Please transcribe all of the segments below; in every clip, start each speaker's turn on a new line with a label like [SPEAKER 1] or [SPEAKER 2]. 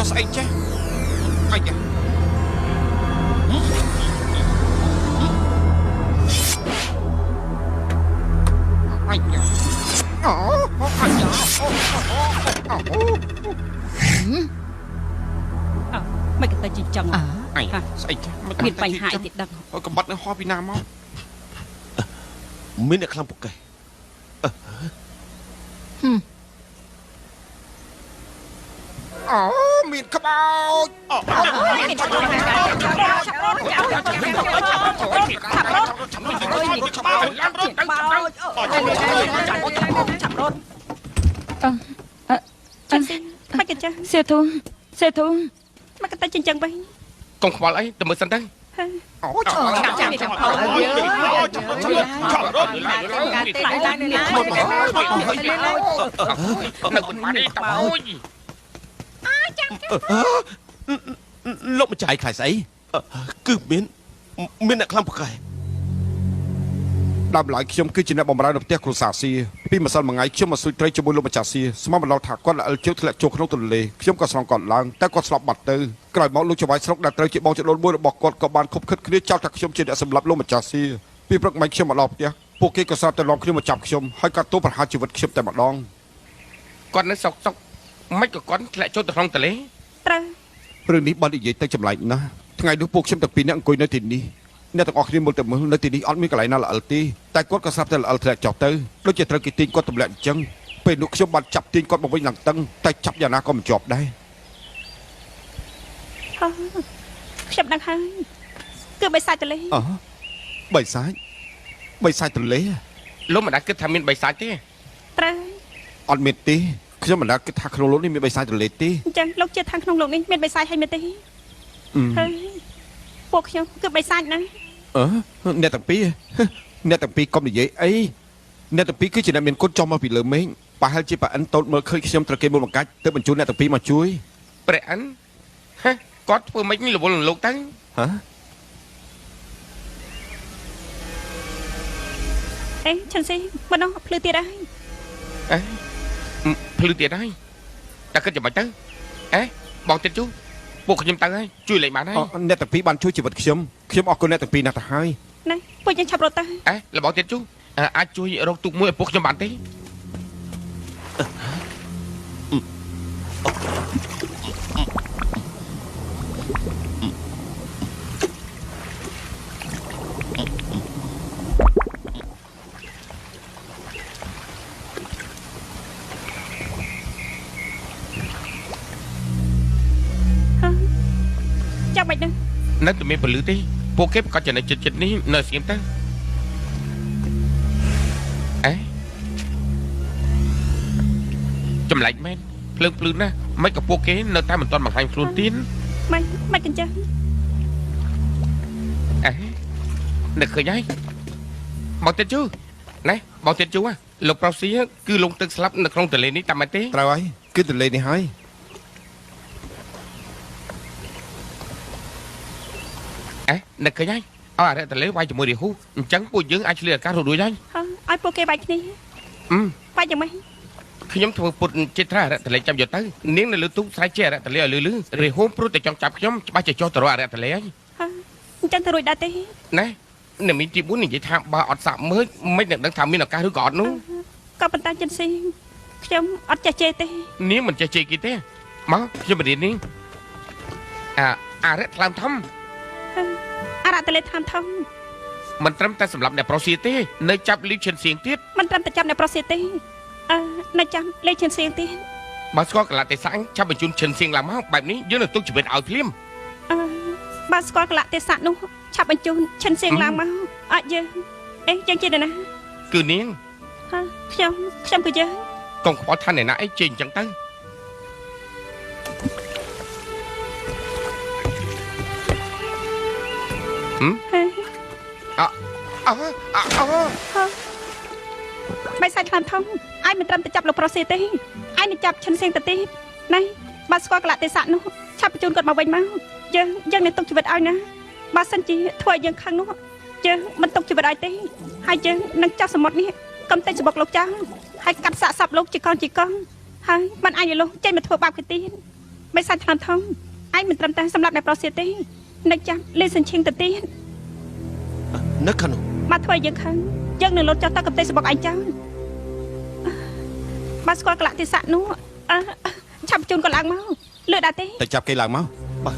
[SPEAKER 1] cho say chứ ai da ai da
[SPEAKER 2] mấy cái tay chị chồng
[SPEAKER 1] ai say chứ
[SPEAKER 2] miền bành hại thì đằng
[SPEAKER 1] cầm bắt nó ho Việt Nam không
[SPEAKER 3] miền này khăm bọc cây
[SPEAKER 1] miền khắp ao
[SPEAKER 2] mấy cái chân
[SPEAKER 4] xe thun
[SPEAKER 2] mấy cái tay chân chân bay
[SPEAKER 1] con khỏe lấy tụi mình sẵn đây
[SPEAKER 3] lúc mà chạy khải sấy cứ miền này khăm bọc cây
[SPEAKER 1] đam lại khi cứ chỉ là bom ra đập tia kêu xả xì, khi mà sau một ngày khi mà suy tây cho bôi lông mà chả xì, xem màเราthả con là chiếu thì lại chụp không tuần lệ, khi mà còn còn lang,แต่còn sậpบัดเตอไกลมองลูกจะไว้สลบดัดเตอจะมองจะโดนบวยบอกกอดกับบ้านคบขึ้นคืนเจ้าทักชมจะได้สำหรับลงมาจากซีพี่พระไม่เข้ามาหลอกเนี่ยพวกเกก็ทราบแต่ลองขึ้นมาจับชมให้การตัวปัญหาชีวิตชมแต่มาลองก่อนนั้นสอกไม่ก็ก่อนแหละโจตรองแต่เละเรื่องนี้บ้านอีกใหญ่ตั้งจำไรนะทั้งไงดูพวกชมแต่ปีนี้อังกุยในถิ่นนี้เนี่ยต้องออกที่มุดแต่มือในถิ่นนี้อันมีกระไรน่าละอัลตีแต่กอดก็ทราบแต่ละอัลแต่จอบเตอโดยจะตระกิตินก็ตำแหน่งจังเป็นลูกชมบันจับตีนก็มาไว้หนังตั้งแต่จับยานาก็มันจอบได้
[SPEAKER 2] chậm đang hai cứ bay sai từ lấy
[SPEAKER 1] bay sai từ lấy lúc mà đã kết tham miên bay sai thế on miên tí khi mà đã kết thang không lỗ đi miên bay sai từ lấy tí
[SPEAKER 2] chẳng lúc chưa thang không lỗ đi miên bay sai hay miên tí buộc nhau cứ bay sai nè
[SPEAKER 1] nè tầng pi con gì vậy ấy nè tầng pi cứ chỉ là miên cốt trong mà bị lừa mấy bà hay chỉ bà anh tốt mới khơi khi xem tờ kia một cái tới mình chú nè tầng pi mà chuối bệ anh có vừa mấy cái lục lục tới hả
[SPEAKER 2] ấy chân si mà nó phơi tiệt đấy
[SPEAKER 1] ấy phơi tiệt đấy ta cứ chụp bài tới ấy bọn tên chú buộc nhầm tới ấy chui lại mà đấy nè tầng pi ban chui chỉ vật khiêm ở con nè tầng pi nè tầng hai
[SPEAKER 2] này buộc nhầm chập rồi ta
[SPEAKER 1] ấy là bọn tên chú ai chui rồi tụt mũi buộc nhầm bàn tí
[SPEAKER 2] chào mày nè
[SPEAKER 1] nó tụi mình phải lưỡi tí bố kép có chuyện này chật ní nơi xem ta ấy chầm lạnh men lưng nè mấy cặp bố kế nơi ta mình toàn bằng hành luôn tiến
[SPEAKER 2] mày cần chơi
[SPEAKER 1] ấy nè khởi nhái bọn tên chú này bọn tên chú à lục rau xí cứ lung tức slap nè không từ lên ní tầm mai té tao ấy cứ từ lên đi hai nè cái nhái đây ta lấy vai cho mười điều hú trắng bùi dưỡng ai chơi cá rồi đuổi nhái
[SPEAKER 2] ai poke bài này vai cho mày
[SPEAKER 1] khi nhóm thua bụt chết ra ta lấy trăm giờ tới nếu là lưới tú sai che ta lấy lưới rồi hôm pro để chọn chập nhóm ba chỉ cho tao ra ta lấy
[SPEAKER 2] chẳng thà rồi đã té
[SPEAKER 1] này nè mình chỉ muốn vậy tham ba ọt sạm mới mấy lần đang tham mình là cá thứ gọt nữa
[SPEAKER 2] có bàn tay chân si nhóm ọt chè chè té
[SPEAKER 1] nếu mình chè chè kia té máu cho mình điện đi đấy làm thăm
[SPEAKER 2] ra ta lấy tham thông
[SPEAKER 1] mình trâm ta sầm lập để prostate nơi chắp lấy chân xiên tiết
[SPEAKER 2] mình trâm ta chắp để prostate nơi chắp lấy chân xiên tiết
[SPEAKER 1] bà Scott là tài sản chắp bên chân xiên làm máu bàiนี้dưới là tôi chỉ biết ảo phim
[SPEAKER 2] bà Scott là tài sản đúng chắp bên chân xiên làm máu giờ ấy chân chơi này nè
[SPEAKER 1] cứ niên
[SPEAKER 2] xem cứ chơi
[SPEAKER 1] còn khó thanh này nãy trên chẳng tới
[SPEAKER 2] mày sai làm thông ai mình trâm tự chập lục prostate ai mình chập chân sen tự ti này bà squat lại tài sản nó chập chôn cột màu vàng máu giờ dân này tông chỉ vật ai nè bà sân chỉ thôi dân khăn nó giờ mình tông chỉ vật ai tí hai giờ nâng cho sầm một ní cầm tay chỉ bọc lục trắng hai cặp xạ sập lục chỉ con hai mình ai vậy luôn chơi mình thua bao cái tí មិនសាច់ថ្លន់ថងឯងមិនត្រឹមតែសម្រាប់អ្នកប្រុសទៀតទេនៅចាំលេសិនឈិងទៅទៀត
[SPEAKER 3] នៅខាងនោះ
[SPEAKER 2] មកធ្វើយើងខឹងយើងនឹងលុតចោលទឹកកំទេរបស់ឯងចោលមកស្គាល់កលៈទេសៈនោះឆាប់ជូនគាត់ឡើងមកលឿនដែរទេ
[SPEAKER 1] ទៅចាប់គេឡើងមក
[SPEAKER 3] បាទ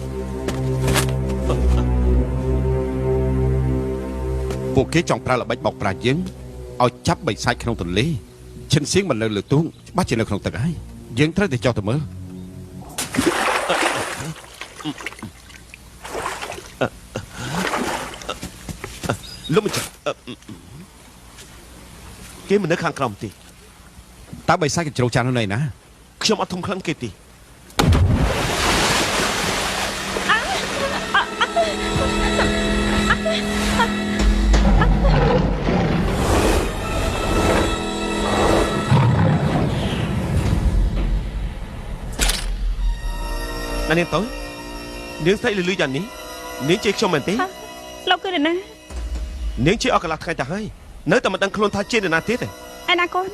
[SPEAKER 1] ពួកគេចង់ប្រើល្បិចបោកប្រាស់យើងឲ្យចាប់បិសាចក្នុងទន្លេឈិនសៀងមិននៅលើទូងច្បាស់ជានៅក្នុងទឹកហើយយើងត្រូវតែចោះទៅមើល
[SPEAKER 3] លោកម្ចាស់គេមិននៅខាងក្រោមទេ
[SPEAKER 1] តើបិសាចកញ្ជ្រោចាននៅណា
[SPEAKER 3] ខ្ញុំអត់ធំខ្លាំងគេទេ នាងទៅនាងស្អីលឺយ៉ាងនេះនាងជេរខ្ញុំមែនទេ
[SPEAKER 2] លោកគឺនរណា
[SPEAKER 3] នាងជេរអស់កន្លះថ្ងៃទៅហើយនៅតែមិនដឹងខ្លួនថាជេរនរណាទៀតទេ
[SPEAKER 2] ឯណាកូន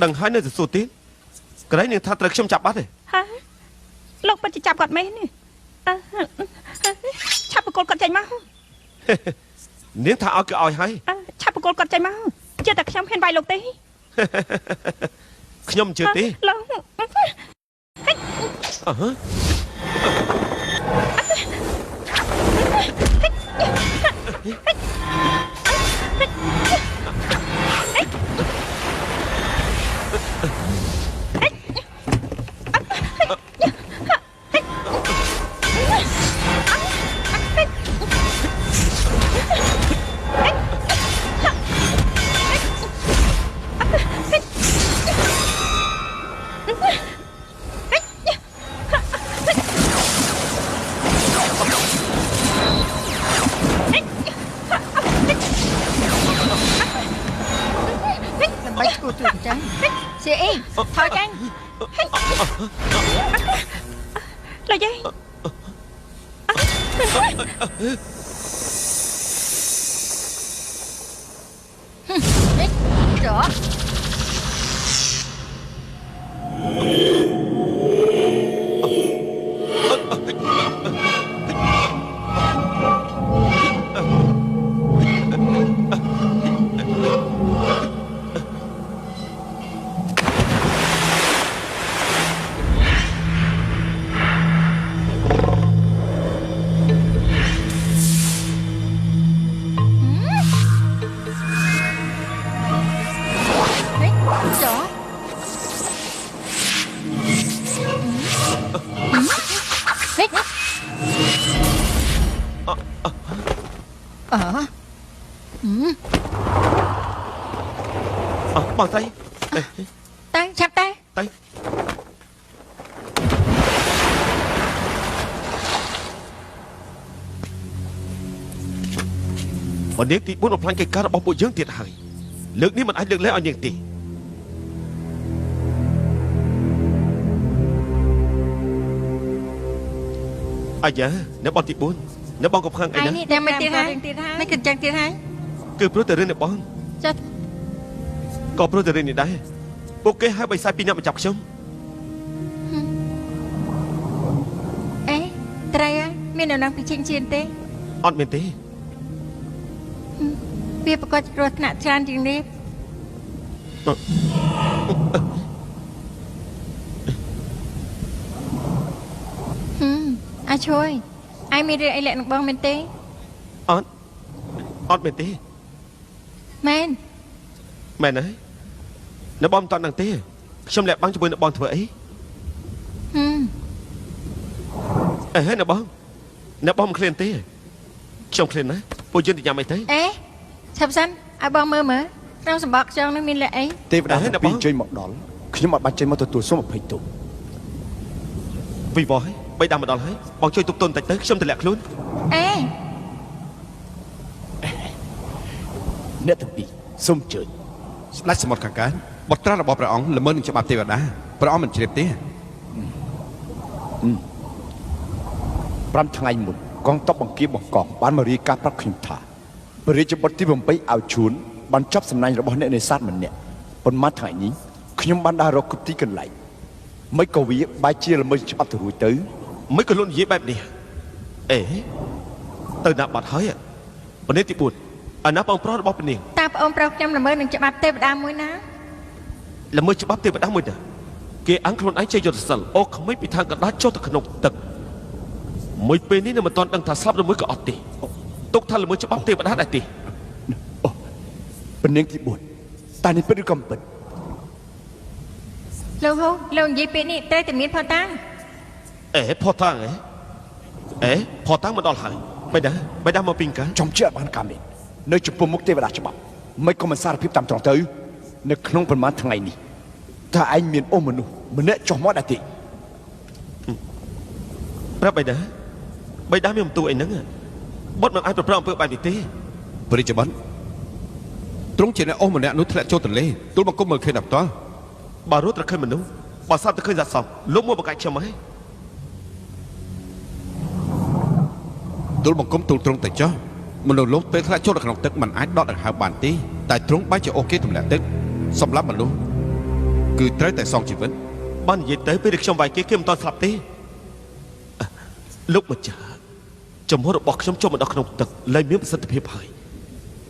[SPEAKER 3] ដឹងហើយនៅតែសួរទៀតក្រែងនាងថាត្រូវខ្ញុំចាប់បាត់ទេ
[SPEAKER 2] ហាលោកពិតជាចាប់គាត់មែនទេឆាប់បកគលគាត់ចេញមក
[SPEAKER 3] នាងថាឲ្យគឺឲ្យហើយ
[SPEAKER 2] ឆាប់បកគលគាត់ចេញមកជឿតែខ្ញុំហ៊ានវាយលោកទេ
[SPEAKER 3] ខ្ញុំមិនជឿទេ
[SPEAKER 2] លោក
[SPEAKER 3] អើហ៎
[SPEAKER 4] Bạch của trưởng trắng Chị Thôi canh
[SPEAKER 2] លោកយាយ
[SPEAKER 4] Rõ Rõ
[SPEAKER 3] bằng tay
[SPEAKER 4] Tay chặt tay
[SPEAKER 3] tay បើនាងទី4បំផ្លាញកិច្ចការរបស់ពួកយើងទៀតហើយលើកនេះមិនអាចលើកលែងឲ្យនាងទេអាយ៉ាអ្នកបងទី4អ្នកបងកំខាំងអី
[SPEAKER 4] Ai
[SPEAKER 3] ណា
[SPEAKER 4] នេះđem tiền hai Mấy kinh chăng tiền hai
[SPEAKER 3] គឺព្រោះតែរឿងអ្នកបង
[SPEAKER 4] Chắc
[SPEAKER 3] ក៏ព្រោះតែរឿងនេះដែរពួកគេឲ្យបិសាចពីអ្នកមកចាប់ខ្ញុំ
[SPEAKER 4] Ê Trai á Mình nào năng bị chênh chiên tê
[SPEAKER 3] អត់មែនទេ
[SPEAKER 4] Vì bà có rồi nạ chan chừng đi Ai chơi Ai mi đưa ai lại nọc bong bên tê
[SPEAKER 3] អត់មែនទេ
[SPEAKER 4] Men
[SPEAKER 3] មែនហើយអ្នកបងមិនតន់ដឹងទេខ្ញុំលាក់បាំងជាមួយអ្នកបងធ្វើអីអេហេអ្នកបងមិនឃ្លានទេខ្ញុំឃ្លានណាពួកយើងទៅញ៉ាំអីទៅ
[SPEAKER 4] Ê Sắp xanh Ai bong mơ mơ Trong sầm bọc cho nó mình lại ấy
[SPEAKER 5] ទេវតាទាំងពីរជួយមកដល់ខ្ញុំអត់បាច់ចេញមកទទួលសូមអភ័យទោស
[SPEAKER 3] វីវ៉ហើយបីដាំមកដល់ហើយបងជួយទប់ទល់បន្តិចទៅខ្ញុំទម្លាក់ខ្លួន
[SPEAKER 4] Ê
[SPEAKER 5] អ្នកទាំងពីរសូមជើញ
[SPEAKER 1] ស្ដេចសមុទ្រខាងកើតបុត្រារបស់ព្រះអង្គល្មើសនឹងច្បាប់ទេវតាព្រះអង្គមិនជ្រាបទេ
[SPEAKER 5] 5ថ្ងៃមុនកងទ័ពបង្គាបង្កងបានមករាយការណ៍ប្រាប់ខ្ញុំថាព្រះរាជបុត្រទី8ឲ្យឈួនបានចាប់សំណាញ់របស់អ្នកនេសាទម្នាក់ប៉ុន្មានថ្ងៃនេះខ្ញុំបានដើររកគប់ទីកន្លែង មិនក៏វាបែរជាល្មើសច្បាប់ទៅរួចទៅ
[SPEAKER 3] មិនក៏លូននិយាយបែបនេះអេទៅណាបាត់ហើយប៉នេទី4អាណាបងប្រុសរបស់ប៉នាង
[SPEAKER 4] តាប្អូនប្រុសខ្ញុំល្មើសនឹងច្បាប់ទេវតាមួយណា
[SPEAKER 3] ល្មើសច្បាប់ទេវតាមួយណាគេអង្គខ្លួនឯងជាយុទ្ធសិលអូក្មេងពីខាងកណ្ដាលចុះទៅក្នុងទឹកមួយពេលនេះនៅមិនទាន់ដឹងថាស្លាប់ឬមួយក៏អត់ទេទុកថាល្មើសច្បាប់ទេវតាដែរទេ
[SPEAKER 5] ពនាងទី4តែនេះពិតឬក៏មិនពិត
[SPEAKER 4] លោកហូលោកនិយាយពេលនេះត្រូវតែមានផតាំង
[SPEAKER 3] អេផតាំងផតាំងមកដល់ហើយបេដាមកពីកា
[SPEAKER 5] ចំជាបានកាមេនៅចំពោះមុខទេវតាច្បាប់មិនក៏មិនសារភាពតាមត្រង់ទៅនៅក្នុងប្រមាណថ្ងៃនេះថាឯងមានអូមនុស្សម្នាក់ចុះមកដែរទេ
[SPEAKER 3] ប្រាប់បេដាមានបន្ទូអីហ្នឹងបុតមិនអាចប្រព្រឹត្តអំពើបែបនេះទេ
[SPEAKER 1] ព្រះរាជបុត្រទ្រង់ជាអ្នកអស់ម្នាក់នោះធ្លាក់ចូលទន្លេទូលបង្គំមើលឃើញដល់ផ្ទាល់
[SPEAKER 3] បើរត់ទៅឃើញមនុស្សបើស្រាប់ទៅឃើញសាសសលោកមកបង្កាច់ខ្ញុំហើយ
[SPEAKER 1] ទូលបង្គំទូលទ្រង់ទៅចុះមនុស្សលោកពេលធ្លាក់ចូលទៅក្នុងទឹកមិនអាចដកដង្ហើមបានទេតែទ្រង់បែរជាអូខេទម្លាក់ទឹកសម្រាប់មនុស្សគឺត្រូវតែសងជីវិត
[SPEAKER 3] បាននិយាយទៅពេលខ្ញុំវាយគេមិនតន់ស្លាប់ទេលោកម្ចាស់ចំហរបស់ខ្ញុំចូលមកដល់ក្នុងទឹកលែងមានប្រសិទ្ធភាពហើយ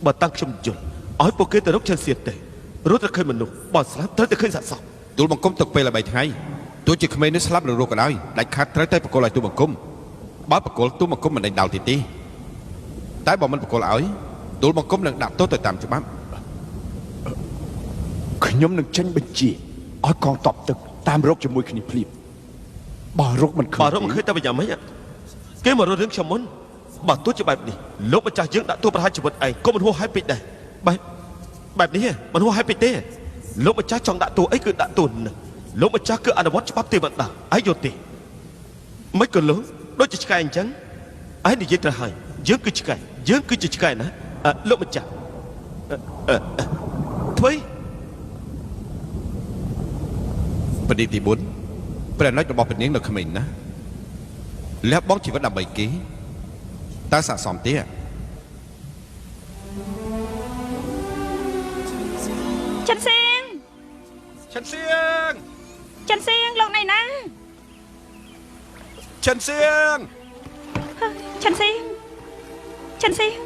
[SPEAKER 3] បើតាំងខ្ញុំយល់ឲ្យពួកគេទៅរកchânសៀតទេរត់ទៅឃើញមនុស្សបើស្លាប់ត្រូវតែឃើញសាសស
[SPEAKER 1] ទូលបង្គំទុកពេល3ថ្ងៃទោះជាក្មេងនេះស្លាប់ឬរស់ក៏ដោយដាច់ខាតត្រូវតែបកលឲ្យទូលបង្គំបើបកលទូលបង្គំមិនដេញដោលទេតែបើមិនបកលឲ្យទូលបង្គំនឹងដាក់ទោសទៅតាមច្បាប់
[SPEAKER 5] ខ្ញុំនឹងចេញបញ្ជាឲ្យកងទ័ពទឹកតាមរកជាមួយគ្នាភ្លាមបើរកមិនឃើញ
[SPEAKER 3] បើរកមិនឃើញតែប្រយ៉ាងម៉េចគេមករករឿងខ្ញុំមុនបើទោះជាបែបនេះលោកម្ចាស់យើងដាក់ទោសប្រហារជីវិតឯងក៏មិនហួសហើយពេកដែរបែបនេះមិនហួសហើយពេកទេលោកម្ចាស់ចង់ដាក់ទោសអីគឺដាក់ទោសនឹងលោកម្ចាស់គឺអនុវត្តច្បាប់ទេវតាឯងយល់ទេមិនក៏លោកដូចជាឆ្កែអញ្ចឹងឯងនិយាយត្រូវហើយយើងគឺឆ្កែយើងគឺជាឆ្កែណាលោកម្ចាស់ធ្វើ
[SPEAKER 1] ព្រះនាងទី4ព្រះអនុជរបស់ព្រះនាងនៅក្មេងណាលះបង់ជីវិតដើម្បីគេតើស័ក្តិសមទេ
[SPEAKER 2] ចិនសៀង
[SPEAKER 1] ចិនសៀង
[SPEAKER 2] ចិនសៀងលោកណៃណា
[SPEAKER 1] ចិនសៀង
[SPEAKER 2] ចិនសៀងចិនសៀង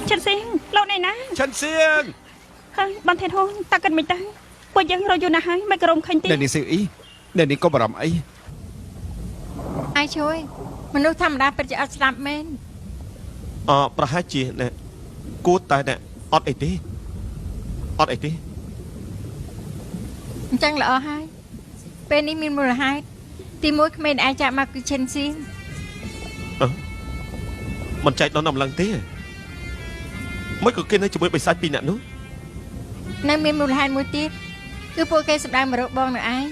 [SPEAKER 2] ចិនសៀងលោកណៃណា
[SPEAKER 1] ចិនសៀង
[SPEAKER 2] ហើយបានធេនហូនតាកិនមិនទៅពួកយើងរយូរណាស់ហើយមិនក្រុមឃើញទេ
[SPEAKER 1] អ្នកនេះស៊ីអ៊ីអ្នកនេះក៏បារម្ភអី
[SPEAKER 4] អាយជួយមនុស្សធម្មតាពិតជាអត់ស្លាប់មែន
[SPEAKER 3] ប្រហែលជាអ្នកគួរតែអ្នកអត់អីទេ
[SPEAKER 4] អញ្ចឹងល្អហើយពេលនេះមានមូលហេតុទីមួយក្មេងអាចចាក់មកគឺឈិនស៊ីន
[SPEAKER 3] មិនចែកដល់អំឡឹងទេមិនក៏គេនៅជាមួយបិសាចពីរអ្នកនោះ
[SPEAKER 4] នៅមានមូលហេតុមួយទៀតគឺពួកគេសម្ដៅមករកបងនៅឯង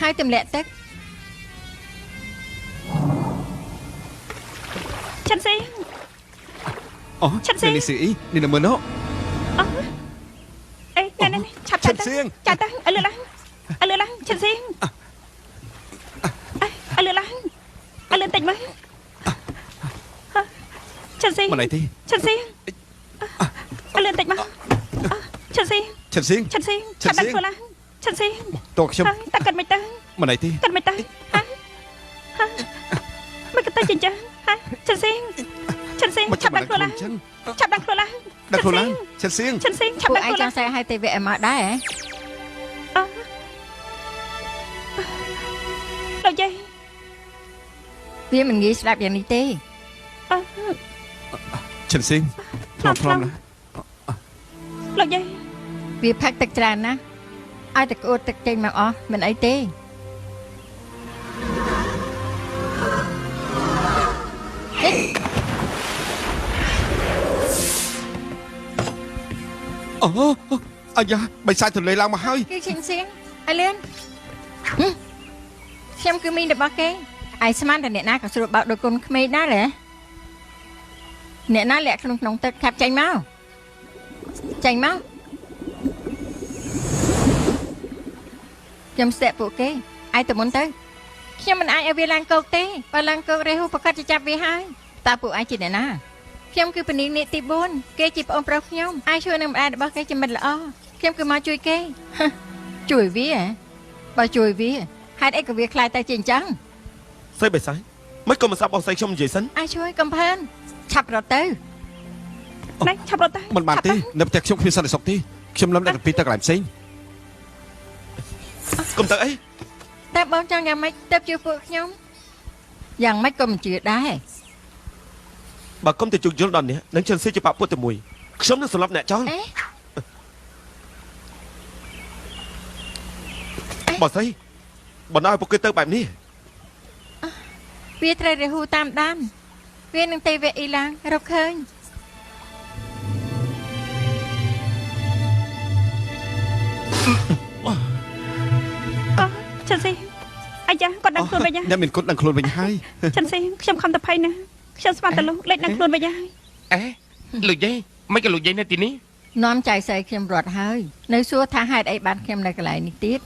[SPEAKER 4] ហើយទម្លាក់ទឹក
[SPEAKER 2] ចិនសៀង
[SPEAKER 1] អូ
[SPEAKER 2] ចិនសៀង
[SPEAKER 1] អ្នកនេះស៊ីអ៊ីនេះនៅមើលនោះ
[SPEAKER 2] អេនេះឆាប់
[SPEAKER 1] ចិនសៀង
[SPEAKER 2] ចាទៅអើលឺឡើងចិនសៀងអើលឺឡើងអើលឺតិចមើលចិនសៀង
[SPEAKER 1] មិនអីទេ
[SPEAKER 2] ចិនសៀងអើលឺតិចមកចិនសៀង
[SPEAKER 1] ចិនសៀង
[SPEAKER 2] ចិនសៀងឆាប់ដាក់ខ្លួនឡើងចិនសៀង
[SPEAKER 1] តោះខ្ញុំ
[SPEAKER 2] តាកិនមិនទៅ
[SPEAKER 1] មិនអីទេ
[SPEAKER 2] កិនមិនទៅមិនក៏ទៅចិញ្ចឹមចិនសៀងឆាប់ដាក់ខ្លួនឡើងឆាប់ដាក់ខ្លួនឡើង
[SPEAKER 1] ដាក់ខ្លួនឡើងចិនសៀង
[SPEAKER 2] ចិនសៀងឆាប់
[SPEAKER 4] ពួក
[SPEAKER 2] ដាក់
[SPEAKER 4] ឯង
[SPEAKER 2] ខ្លួន
[SPEAKER 4] ច
[SPEAKER 2] ឡើង
[SPEAKER 4] ង់សើឲ្យទេវៈមកដែរ
[SPEAKER 2] លោកយាយ
[SPEAKER 4] វាមិនងាយស្ដាប់យ៉ាងនេះទេ
[SPEAKER 1] ចិនសៀងថ្លំណា
[SPEAKER 2] លោកយាយ
[SPEAKER 4] វាផឹកទឹកច្រើនណាស់ឲ្យតែក្អួតទឹកចេញមកអស់មិនអីទេ
[SPEAKER 1] អូអាយ៉ាបិសាចទន្លេឡើងមកហើយ
[SPEAKER 4] គឺឈិនសៀងអើលឿនខ្ញុំគឺមីងរបស់គេឯស្មានតែអ្នកណាក៏ស្រួលបោកដូចកូនក្មេងដែរហ៎អ្នកណាលាក់ក្នុងទឹកខាប់ចេញមកខ្ញុំស្ទាក់ពួកគេឯទៅមុនទៅខ្ញុំមិនអាចឲ្យវាឡើងគោកទេបើឡើងគោករេហ៊ូប្រកាសจะចាប់វាហើយតើពួកឯងជាអ្នកណាខ្ញុំគឺពនាងនាគទី4គេជាប្អូនប្រុសខ្ញុំអាចជួយនឹងម្ដាយរបស់គេជាមិត្តល្អ ខ្ញុំគឺមកជួយគេជួយវាបើជួយវាហេតុអីក៏វាខ្លាចតែជាអញ្ចឹង
[SPEAKER 3] ស្អីបិសាយមិនក៏មិនសាប់បងស្អីខ្ញុំនិយាយសិន
[SPEAKER 4] អាចជួយកំផើនឆាប់រត់ទៅ
[SPEAKER 2] ណែឆាប់រត់ទៅ
[SPEAKER 1] មិនបានទេនៅផ្ទះខ្ញុំគ្មានសន្តិសុខទេខ្ញុំលំដាក់ទៅពីទៅកន្លែងផ្សេង
[SPEAKER 3] កុំទៅអី
[SPEAKER 4] តែបងចង់យ៉ាងម៉េចទៅជួយពួកខ្ញុំយ៉ាងម៉េចក៏មិនជឿដែរ
[SPEAKER 3] បើកុំទៅជោគយល់ដល់នេះនឹងជិនស៊ីជាបាក់ពុតតែមួយខ្ញុំនឹងសម្លាប់អ្នកចោល
[SPEAKER 4] អេ
[SPEAKER 3] បើស្អីបណ្ដោយឲ្យពួកគេទៅបែបនេះ
[SPEAKER 4] វាត្រូវរាហូតាមដានវានឹងទេវៈអ៊ីឡាងរកឃើញ
[SPEAKER 2] អូឈិនស៊ីអាយ៉ាគាត់ដឹងខ្លួនវិញ
[SPEAKER 1] អ្នកមានគុណដឹងខ្លួនវិញហើយ
[SPEAKER 2] ឈិនស៊ីខ្ញុំខំតែភ័យណាខ្ញុំស្មានតែលោកលេចដឹងខ្លួនវិញហើយ
[SPEAKER 6] អេលោកយាយមិនក៏លោកយាយនៅទីនេះ
[SPEAKER 4] នាំចៅស្រីខ្ញុំរត់ហើយនៅសួរថាហេតុអីបានខ្ញុំនៅកន្លែងនេះទៀត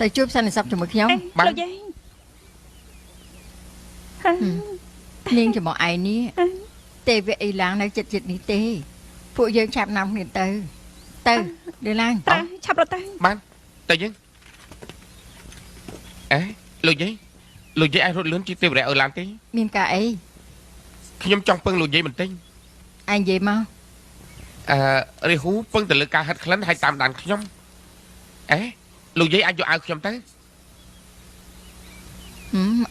[SPEAKER 4] ទៅជួបសន្និសីទជាមួយខ្ញុំ
[SPEAKER 2] លោកយាយ
[SPEAKER 4] នាងចំមកឯនេះទេវៈអ៊ីឡាងនៅចិត្តចិត្តនេះទេពួកយើងឆាប់នាំគ្នាទៅឌីឡាង
[SPEAKER 2] ត្រូវឆាប់រត់ទៅ
[SPEAKER 6] បានតែយើងអេលោកយាយអាចរត់លឿនជាងទេវរៈអឺឡានទេ
[SPEAKER 4] មានការអី
[SPEAKER 6] ខ្ញុំចង់ពឹងលោកយាយបន្តិច
[SPEAKER 4] អញនិយាយមក
[SPEAKER 6] រាហូពឹងទៅលើការហិតក្លិនហើយតាមដានខ្ញុំអេលោកយាយអាចយកអាវខ្ញុំទៅ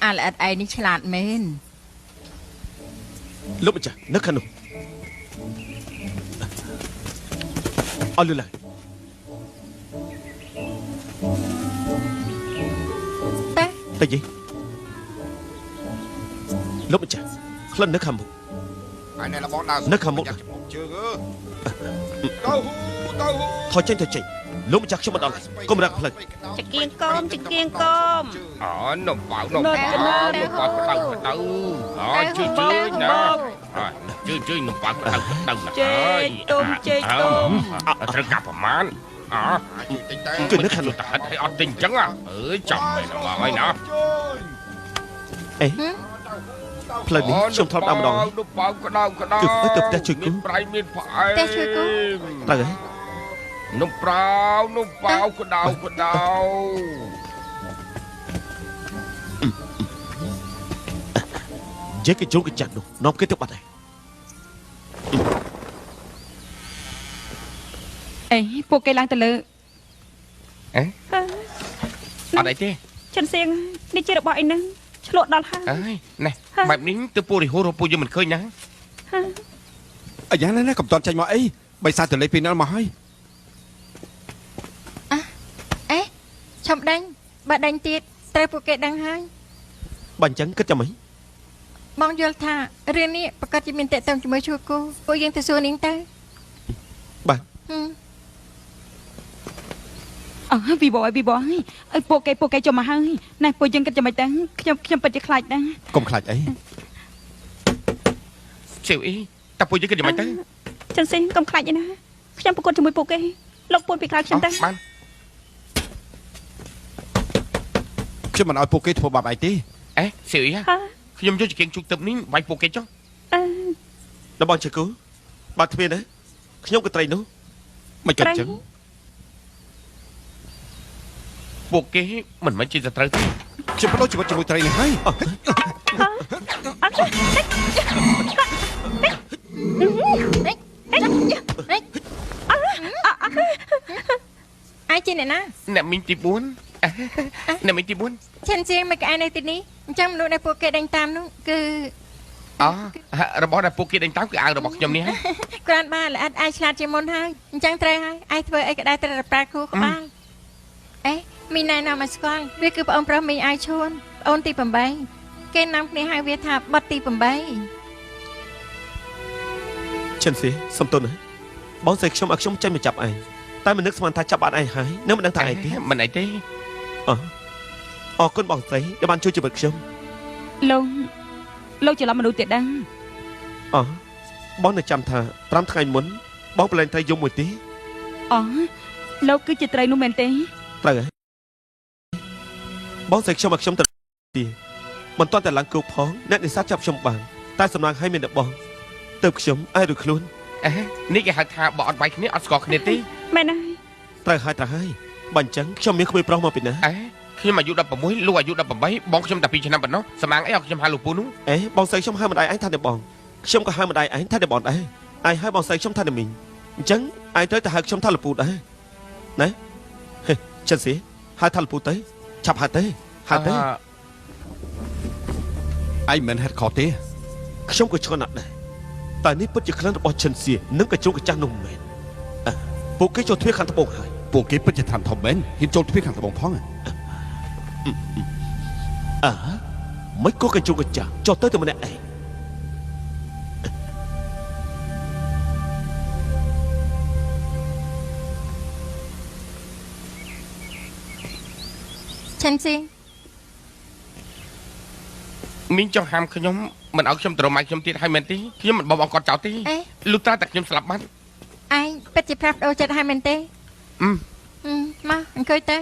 [SPEAKER 4] អាល្អិតឯនេះឆ្លាតមែន
[SPEAKER 3] លោកម្ចាស់នៅខាងនោះអត់លឺឡើយ
[SPEAKER 4] តែ
[SPEAKER 3] តែយីលោកម្ចាស់ក្លិននៅខាងមុខ
[SPEAKER 1] ហើយអ្នកលបងដើរ
[SPEAKER 3] នៅខាងមុខ
[SPEAKER 1] ជើងទៅហ៊ូ
[SPEAKER 3] ថយចេញលោកម្ចាស់ខ្ញុំមិនដល់កុំរឹកផ្លឹក
[SPEAKER 2] ចង្គៀងកុំចង្គៀងកុំ
[SPEAKER 6] អូនំប៉ៅក្តៅអូជួយណាជួយនំប៉ៅក្តៅណាស់ហើយត្រូវកាប់ប្រមាណអូ
[SPEAKER 3] គឺនៅខាងនោះ
[SPEAKER 6] តែហិតឲ្យអត់ទិញអញ្ចឹងអើយចាំមែនមកហើយណា
[SPEAKER 3] អេផ្លូវនេះខ្ញុំថតម្ដង
[SPEAKER 6] នំប៉ៅក្តៅ
[SPEAKER 3] គឺទៅផ្ទះជួយគូ
[SPEAKER 6] មានប្រៃមានផ្អែម
[SPEAKER 4] តែជួយគូ
[SPEAKER 3] ទៅហើយ
[SPEAKER 6] នំប៉ៅក្តៅ
[SPEAKER 3] យេគេជុំកញ្ចាក់នោះនាំគេទៅបាត់ហើយ
[SPEAKER 2] អេពួកគេឡើងទៅលើ
[SPEAKER 6] អត់អីទេ
[SPEAKER 2] ឈិនសៀងនេះជារបស់អីហ្នឹងឆ្លក់ដល់ហើយ
[SPEAKER 6] អើយណែបែបនេះទៅពូរិហូរពូយើងមិនឃើញណា
[SPEAKER 1] អាយ៉ាណែកំតន់ចាញ់មកអីបិសាចទៅលេពីនោះមកហើយ
[SPEAKER 4] អេឆាប់ដាញ់បើដាញ់ទៀតត្រូវពួកគេដឹងហើយ
[SPEAKER 3] បើអញ្ចឹងគិតចាំមិន
[SPEAKER 4] បងយល់ថារឿងនេះប្រកាសជាមានតេតឹងជាមួយជួយគូពួកយើងទៅសួរនាងទៅ
[SPEAKER 3] បាទ
[SPEAKER 2] វីបហើយអើពួកគេចូលមកហើយណែពួកយើងគិតចាំមិនដឹងខ្ញុំពិតជាខ្លាចដែរ
[SPEAKER 1] កុំខ្លាចអី
[SPEAKER 6] សៀវអីតែពូយើងគិតយ៉ាងម៉េចទៅ
[SPEAKER 2] ឈិនសៀងកុំខ្លាចឯណាខ្ញុំប្រកួតជាមួយពួកគេលោកពួនពីក្រោយខ្ញុំទៅ
[SPEAKER 6] បាន
[SPEAKER 1] ខ្ញុំមិនឲ្យពួកគេធ្វើបាបឯងទេ
[SPEAKER 6] អេសៀវអី
[SPEAKER 2] ហ៎
[SPEAKER 6] ខ្ញុំយកជាងជុកទឹកនេះវាយពួកគេចុះ
[SPEAKER 2] អឺ
[SPEAKER 3] ដល់បងជើគូបើគ្មានទេខ្ញុំក៏ត្រីនោះ
[SPEAKER 1] មិនគិតអញ្ចឹង
[SPEAKER 6] ពួកគេមិនមែនជាត្រូវទេ
[SPEAKER 1] ខ្ញុំបដូរជីវិតជាមួយត្រីនេះហើយ
[SPEAKER 4] អាយជាអ្នកណា
[SPEAKER 6] អ្នកមីងទី4អ្នកមីងទី4
[SPEAKER 4] ឈិនជាងមកឯនៅទីនេះអញ្ចឹងមនុស្សដែលពួកគេដេញតាមនោះគឺ
[SPEAKER 6] អូរបស់ដែលពួកគេដេញតាមគឺអាវរបស់ខ្ញុំនេះហើយ
[SPEAKER 4] ក្រានបានល្អិតអាយឆ្លាតជាងមុនហើយអញ្ចឹងត្រូវហើយអាយធ្វើអីក៏ដែរត្រូវតែប្រាគ្រូក្បាលអេមីណែនាំឲ្យស្គាល់វាគឺប្អូនប្រុសមីងអាយឈួនប្អូនទី8គេនាំគ្នាហៅវាថាបត់ទី8
[SPEAKER 3] ឈិនស៊ីសំទោសណាបងស្រីខ្ញុំឲ្យខ្ញុំចេញមកចាប់ឯងតែមិននឹកស្មានថាចាប់បានឯងហើយនៅមិនដឹងថាឯងទេ
[SPEAKER 6] មិនអីទេ
[SPEAKER 3] អរគុណបងស្រីដែលបានជួយជីវិតខ្ញុំ
[SPEAKER 2] លោកច្រឡំមនុស្សទៀតដឹង
[SPEAKER 3] បងនៅចាំថា5ថ្ងៃមុនបងប្រឡែងត្រីយំមួយទេ
[SPEAKER 2] អូលោកគឺជាត្រីនោះមែនទេ
[SPEAKER 3] ត្រូវហើយបងស្រីខ្ញុំឲ្យខ្ញុំទៅទីមិនទាន់តែឡើងគោកផងអ្នកនេសាទចាប់ខ្ញុំបានតែសំណាងឲ្យមានតែបងទៅខ្ញុំឲ្យរួចខ្លួន
[SPEAKER 6] នេះគេហៅថាបើអត់វាយគ្នាអត់ស្គាល់គ្នាទេ
[SPEAKER 2] មែនហើយ
[SPEAKER 3] ត្រូវហើយបើអញ្ចឹងខ្ញុំមានក្មេងប្រុសមកពីណា
[SPEAKER 6] អេខ្ញុំអាយុ16លោកអាយុ18បងខ្ញុំតែ2ឆ្នាំប៉ុណ្ណោះសម្ងាងអីឲ្យខ្ញុំហៅលោកពូនោះ
[SPEAKER 3] អេបងស្រីខ្ញុំហៅម្ដាយឯងថាតែបងខ្ញុំក៏ហៅម្ដាយឯងថាតែបងដែរឯងហៅបងស្រីខ្ញុំថាតែមីងអញ្ចឹងឯងត្រូវតែហៅខ្ញុំថាលពូដែរណាហេចិនសៀហៅថាលពូទៅឆាប់ហៅទៅហៅទៅ
[SPEAKER 1] ឯងមិនហេតុខុសទេ
[SPEAKER 3] ខ្ញុំក៏ឆ្ងល់ណាស់ដែរតែនេះពិតជាក្លិនរបស់ចិនសៀនិងកញ្ជុងកញ្ចាស់នោះមែនពួកគេចូលទ្វារខាងត្បូងហើយ
[SPEAKER 1] ពួកគេពិតជាឋានធំមែនហ៊ានចូលទ្វារខាងត្បូងផង
[SPEAKER 3] មិនក៏កញ្ជុងកញ្ចាស់ចុះទៅតែម្នាក់ឯង
[SPEAKER 4] ឆិនសៀង
[SPEAKER 6] មីងចង់ហាមខ្ញុំមិនឲ្យខ្ញុំទៅរកម៉ែខ្ញុំទៀតហើយមែនទេខ្ញុំមិនបបអង្គគាត់ចោលទេលុះត្រាតែខ្ញុំស្លាប់បាត់
[SPEAKER 4] ឯងពិតជាប្រាប់ដូរចិត្តហើយមែនទេមកអង្គុយទៅ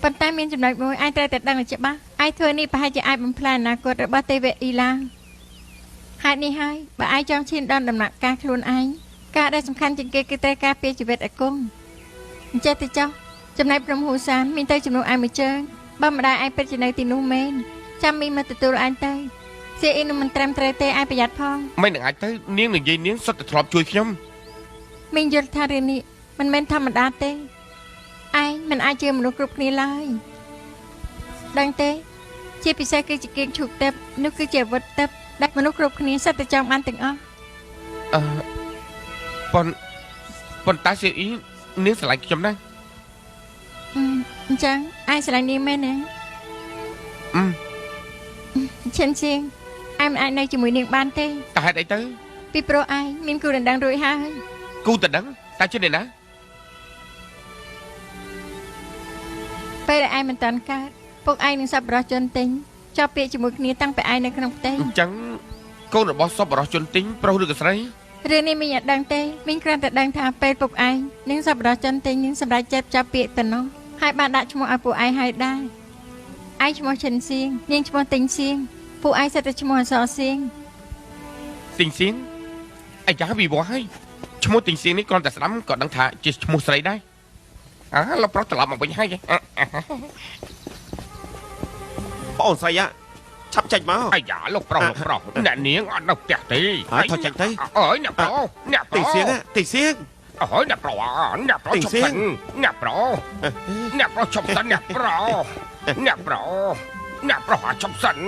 [SPEAKER 4] ប៉ុន្តែមានចំណុចមួយឯងត្រូវតែដឹងឲ្យច្បាស់ឯងធ្វើនេះប្រហែលជាអាចបំផ្លាញអនាគតរបស់ទេវអ៊ីឡាហេតុនេះហើយបើឯងចង់ឈានដល់ដំណាក់កាលខ្លួនឯងការដែលសំខាន់ជាងគេគឺត្រូវការពារជីវិតឲ្យគង់អញ្ចឹងទៅចុះចំណែកព្រំហ៊ូសានមានទៅជំនួសឯងមួយជើងបើម្ដាយឯងពិតជានៅទីនោះមែនចាំមីមកទទួលឯងទៅសៀអ៊ីនឹងមិនត្រឹមត្រូវទេឯងប្រយ័ត្នផង
[SPEAKER 6] មិននឹងអាចទៅនាងនិយាយនាងសុទ្ធតែធ្លាប់ជួយខ្ញុំ
[SPEAKER 4] មីងយល់ថារឿងនេះមិនមែនធម្មតាទេឯងមិនអាចជឿមនុស្សគ្រប់គ្នាឡើយដឹងទេជាពិសេសគឺជាគៀងឈូកទឹកនោះគឺជាអាវុធទឹកដែលមនុស្សគ្រប់គ្នាសិតតែចង់បានទាំងអស់
[SPEAKER 6] ប៉ុន្តែសៀអ៊ីនាងស្រឡាញ់ខ្ញុំណាស់
[SPEAKER 4] អញ្ចឹងឯងស្រឡាញ់នាងមែនទេឈិនសៀងឯងមិនអាចនៅជាមួយនាងបានទេ
[SPEAKER 6] តែហេតុអីទៅ
[SPEAKER 4] ពីព្រោះឯងមានគូដណ្ដឹងរួចហើយ
[SPEAKER 6] គូតដឹងតែជិតនេះណា
[SPEAKER 4] ពេលដែលឯងមិនតាន់កើតពុកឯងនឹងសប្បុរសជនទិញជាប់ពាក្យជាមួយគ្នាតាំងពីឯងនៅក្នុងផ្ទៃ
[SPEAKER 6] អញ្ចឹងកូនរបស់សប្បុរសជនទិញប្រុសឬក៏ស្រី
[SPEAKER 4] រឿងនេះមីងអត់ដឹងទេមីងគ្រាន់តែដឹងថាពេលពុកឯងនឹងសប្បុរសជនទិញនឹងសម្រាប់ចិត្តចាប់ពាក្យទៅនោះហើយបានដាក់ឈ្មោះឲ្យពួកឯងហើយដែរឯងឈ្មោះឈិនសៀងនាងឈ្មោះទិញសៀងពួកឯងសិតតែឈ្មោះអសរសៀង
[SPEAKER 6] ទិញសៀងអាយ៉ាវិវត្តហើយឈ្មោះទិញសៀងនេះគ្រាន់តែស្ដាំក៏ដឹងថាជាឈ្មោះស្រីដែរលោកប្រុសត្រឡប់មកវិញហើយ
[SPEAKER 3] បងអូនស្រីឆាប់ចាច់មក
[SPEAKER 6] អាយ៉ាលោកប្រុសអ្នកនាងអត់នៅផ្ទះទេ
[SPEAKER 3] ថតចាច់ទៅ
[SPEAKER 6] អើយអ្នកប្រុស
[SPEAKER 3] ទីសៀង
[SPEAKER 6] អើយអ្នកប្រុសឈប់សិនអ្នកប្រុសឈប់សិនអ្នកប្រុសអាចឈប់សិន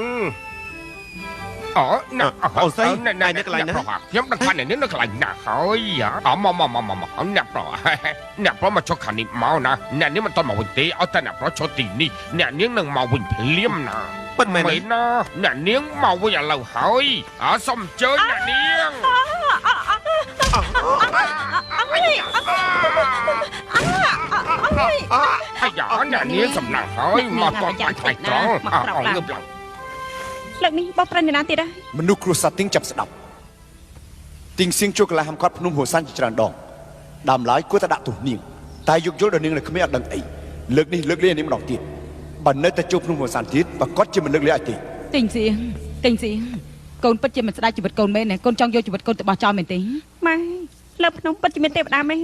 [SPEAKER 6] អូស្រីណែកន្លែងណាខ្ញុំដឹងថាអ្នកនេះនៅកន្លែងណាហើយមកអ្នកប្រុសមកចុះខាងនេះមកណាអ្នកនេះមិនតន់មកវិញទេឲ្យតែអ្នកប្រុសចុះទីនេះអ្នកនាងនឹងមកវិញភ្លាមណា
[SPEAKER 3] ប៉ុន្តែមែន
[SPEAKER 6] ណាអ្នកនាងមកវិញឥឡូវហើយសូមអញ្ជើញអ្នកនាងអាយ៉ាអ្នកនាងសំណាងហើយមកតន់បាច់ថ្លៃត្រង់ងើបឡើង
[SPEAKER 2] លើកនេះបោះប្រញ្ញាណាទៀតដែរ
[SPEAKER 5] មនុស្សគ្រួសារទីងចាប់ស្ដាប់ទីងសៀងជួកន្លះហាំគាត់ភ្នំហួសានជាច្រើនដងដើមឡើយគួរតែដាក់ទោសនាងតែយកយល់ដល់នាងនៅគ្មានអត់ដឹងអីលើកនេះលើកលានាងម្ដងទៀតបើនៅតែជួបភ្នំហួសានទៀតប្រកាសជាមិនលើកលាឲ្យទេ
[SPEAKER 7] ទិញសៀងកូនពិតជាមិនស្ដាយជីវិតកូនមែនទេកូនចង់យកជីវិតកូនទៅបោះចោលមែនទេ
[SPEAKER 2] ម៉ែលើភ្នំពិតជាមានទេវតាមែន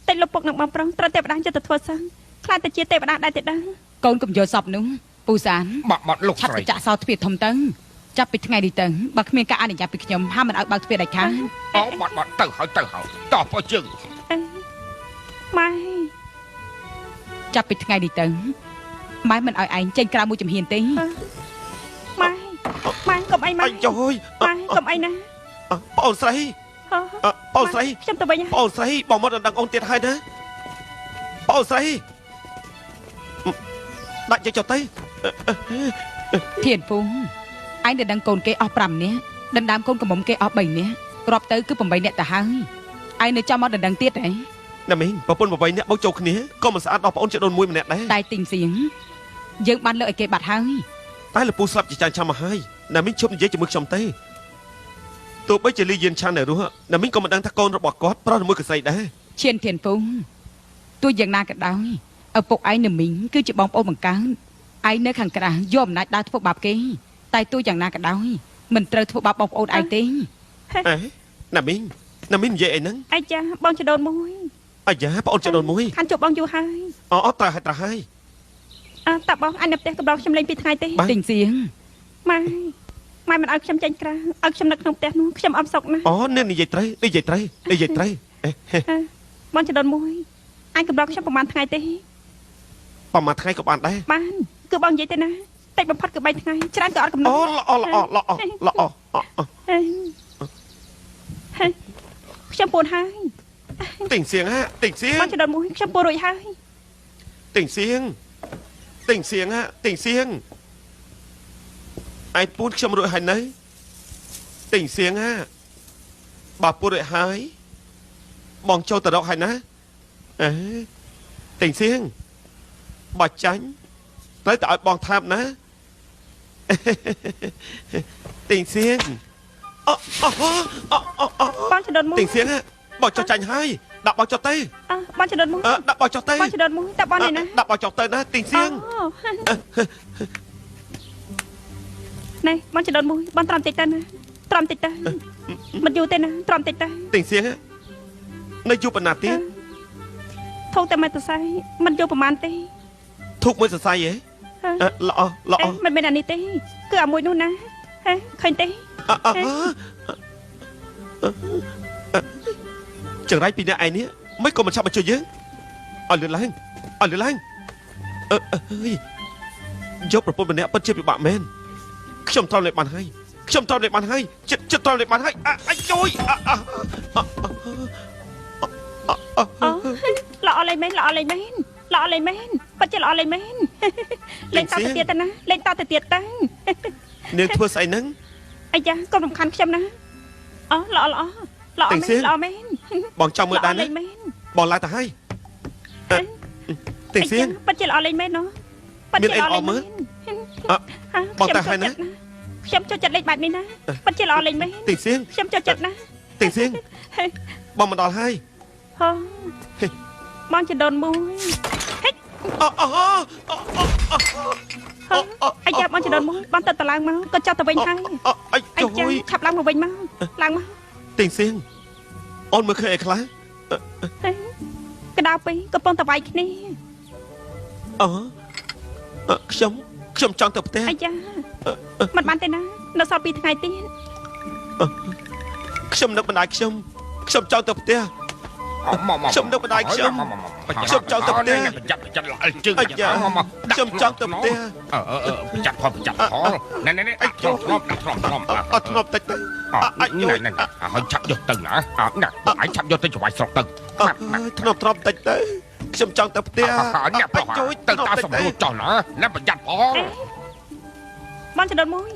[SPEAKER 2] តែលោកពុកនឹងបងប្រុសត្រូវទេវតាចិត្តទៅធ្វើសិនខ្លាចតែជាទេវតាដែរទេដឹង
[SPEAKER 7] កូនកុំយកសពនោះពូសាន
[SPEAKER 6] បាត់លោក
[SPEAKER 7] ឆាប់
[SPEAKER 6] ស្រី
[SPEAKER 7] ទៅចាក់សោទ្វារធំទៅចាប់ពីថ្ងៃនេះទៅបើគ្មានការអនុញ្ញាតពីខ្ញុំហាមមិនឲ្យបើកទ្វារដាច់ខាត
[SPEAKER 6] បាត់ទៅហើយតោះពោះជើង
[SPEAKER 2] ម៉ែ
[SPEAKER 7] ចាប់ពីថ្ងៃនេះទៅម៉ែមិនឲ្យឯងចេញក្រៅមួយជំហានទេ
[SPEAKER 2] ម៉ែកុំអីម៉ែ
[SPEAKER 3] អញចុយ
[SPEAKER 2] ម៉ែកុំអីណា
[SPEAKER 3] បងអូនស្រីបងស្រី
[SPEAKER 2] ខ្ញុំទៅវិញ
[SPEAKER 3] បងអូនស្រីបងមកដល់អូនទៀតហើយណាបងអូនស្រីដាក់ចេញចុះទៅ
[SPEAKER 7] ធានពូឯងដែលដឹងកូនគេអស់5នាក់ដណ្ដើមកូនកំមុំគេអស់3នាក់គ្រាប់ទៅគឺ8នាក់ទៅហើយឯងនៅចាំមកដណ្ដឹងទៀតហ៎
[SPEAKER 3] ណាមីងប្រពន្ធ8នាក់បោកចូលគ្នាក៏មិនស្អាតដល់បងអូនជាដូនមួយម្នាក់ដែរ
[SPEAKER 7] តែទិញសៀងយើងបានលើកឲ្យគេបាត់ហើយ
[SPEAKER 3] តែលពូស្លាប់ជាចាំមកហើយណាមីងឈប់និយាយជាមួយខ្ញុំទេទោះបីជាលីយៀនឆាននៅរស់ណាមីងក៏មិនដឹងថាកូនរបស់គាត់ប្រុសមួយកសៃដែរ
[SPEAKER 7] ឈានធានពូទោះយ៉ាងណាក៏ដោយឪពុកឯងនៅមីងគឺជាបងប្អូនបង្កើតឯងនៅខាងក្រៅយកអំណាចដើរធ្វើបាបគេតែទោះយ៉ាងណាក៏ដោយមិនត្រូវធ្វើបាបបងប្អូនឯងទេ
[SPEAKER 3] ណាមីងនិយាយអីហ្នឹង
[SPEAKER 2] អាចាបងចដូនមួយ
[SPEAKER 3] អាយ៉ាបងអូនចំណូលមួយ
[SPEAKER 2] ខានជួបបងយូរហើយ
[SPEAKER 3] អូត្រាហើយ
[SPEAKER 2] តាបងអញនៅផ្ទះកំដរខ្ញុំលេងពីថ្ងៃទេ
[SPEAKER 7] ទិញសៀង
[SPEAKER 2] ម៉ែមិនឲ្យខ្ញុំចេញក្រៅឲ្យខ្ញុំនៅក្នុងផ្ទះនោះខ្ញុំអត់សុខណាស់
[SPEAKER 3] អូនេះនិយាយត្រី
[SPEAKER 2] បងចដុនមួយអញកំដរខ្ញុំប្រហែលថ្ងៃទេ
[SPEAKER 3] ប្រហែលថ្ងៃក៏បានដែរ
[SPEAKER 2] បានគឺបងនិយាយទេណាតិចបំផុតគឺ3ថ្ងៃច្រើនក៏អត់កំណត់
[SPEAKER 3] អូល្អ
[SPEAKER 2] ខ្ញុំពូនហើយ
[SPEAKER 3] ទិញសៀង
[SPEAKER 2] បងចដុនមួយខ្ញុំពូនរួចហើយ
[SPEAKER 3] ទិញសៀងឯពូនខ្ញុំរួចហើយនៅទិញសៀងបើពូនរួចហើយបងចូលទៅរកហើយណាទិញសៀងបើចាញ់ត្រូវតែឲ្យបងថាបណាទិញសៀង
[SPEAKER 2] បងចដុនមួយ
[SPEAKER 3] ទិញសៀងបងចុះចាញ់ហើយដាក់បងចុះទៅ
[SPEAKER 2] បងចដុនមួយ
[SPEAKER 3] ដាក់បងចុះទៅ
[SPEAKER 2] បងចដុនមួយតើបងនេះណា
[SPEAKER 3] ដាក់បងចុះទៅណាទិញសៀង
[SPEAKER 2] ណែបងចដុនមួយបងត្រាំតិចទៅណាត្រាំតិចទៅមិនយូរទេណាត្រាំតិចទៅ
[SPEAKER 3] ទិញសៀងនៅយូរប៉ុណ្ណាទៀត
[SPEAKER 2] ធូរតែមួយសរសៃមិនយូរប្រហែលទេ
[SPEAKER 3] ធូបមួយសរសៃហ៎ល្អ
[SPEAKER 2] មិនមែនអានេះទេគឺអាមួយនោះណាឃើញទេ
[SPEAKER 3] ចង្រៃពីអ្នកឯនេះមិនក៏មិនឆាប់មកជួយយើងឲ្យលឿនឡើងយកប្រពន្ធម្នាក់ពិតជាពិបាកមែនខ្ញុំទ្រាំលេបបានហើយចិត្តទ្រាំលេបបានហើយអាយជួយ
[SPEAKER 2] ល្អលេងមែនពិតជាល្អលេងមែនលេងតទៅទៀតទៅណាលេងតទៅទៀតទៅ
[SPEAKER 3] នាងធ្វើស្អីហ្នឹង
[SPEAKER 2] អាយ៉ាកុំរំខានខ្ញុំណាល្អមែន
[SPEAKER 3] បងចង់មើលដែរណាបងឡាយទៅហើយទិញសៀង
[SPEAKER 2] ពិតជាល្អលេងមែនណោះខ្ញុំចូលចិត្តលេងបែបនេះណាពិតជាល្អលេងមែន
[SPEAKER 3] ទិញសៀង
[SPEAKER 2] ខ្ញុំចូលចិត្តណា
[SPEAKER 3] ទិញសៀងបងមកដល់ហើយ
[SPEAKER 2] បងចដុនមួយអាយ៉ាបងចដុនមួយបងទៅតឡើងមកក៏ចាប់ទៅវិញហើយ
[SPEAKER 3] អាយជួយ
[SPEAKER 2] ឆាប់ឡើងមកវិញមកឡើងមក
[SPEAKER 3] ទិញសៀងអូនមើលឃើញអីខ្លះ
[SPEAKER 2] ក្តៅពីកំពុងតវាយគ្នា
[SPEAKER 3] ខ្ញុំចង់ទៅផ្ទះ
[SPEAKER 2] អាយ៉ាមិនបានទេណានៅសល់2ថ្ងៃទៀត
[SPEAKER 3] ខ្ញុំនឹកម្ដាយខ្ញុំចង់ទៅផ្ទះ ខ្ញុំនឹកម្ដាយខ្ញុំចង់ទៅផ្ទះ
[SPEAKER 6] ប្រចាំល្អជើង
[SPEAKER 3] ខ្ញុំចង់ទៅផ្ទះ
[SPEAKER 6] ប្រចាំផលណែធ្លាប់អត់ធ្លាប់តិចទៅហើយឆាប់យកទៅណាឯងឆាប់យកទៅច្រវាយស្រុកទៅ
[SPEAKER 3] ធ្លាប់តិចទៅខ្ញុំចង់ទៅផ្ទះ
[SPEAKER 6] អ្នកប្រហែលទៅតាមសម្រួលចោះណាណែប្រយ័ត្នផង
[SPEAKER 2] បងចដុនមួយ